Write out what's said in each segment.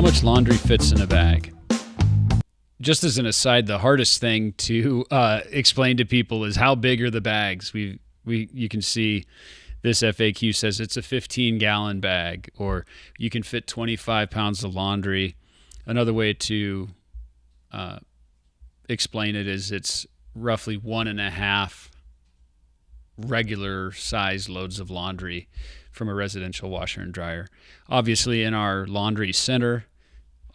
much laundry fits in a bag? Just as an aside, the hardest thing to explain to people is how big are the bags. You can see this FAQ says it's a 15-gallon bag, or you can fit 25 pounds of laundry. Another way to explain it is it's roughly 1.5 regular size loads of laundry from a residential washer and dryer. Obviously, in our laundry center,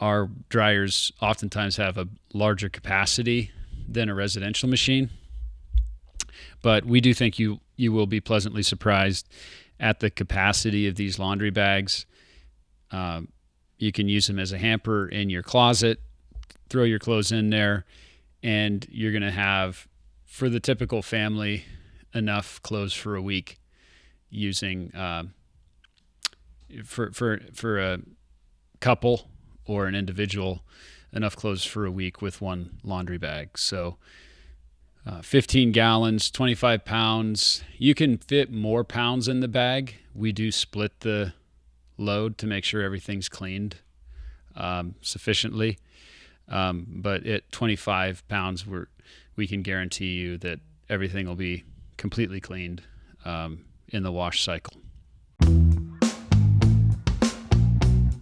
our dryers oftentimes have a larger capacity than a residential machine, but we do think you will be pleasantly surprised at the capacity of these laundry bags. You can use them as a hamper in your closet, throw your clothes in there, and you're going to have, for the typical family, enough clothes for a week using for a couple or an individual, enough clothes for a week with one laundry bag. So 15 gallons, 25 pounds. You can fit more pounds in the bag. We do split the load to make sure everything's cleaned sufficiently. But at 25 pounds, we can guarantee you that everything will be completely cleaned in the wash cycle.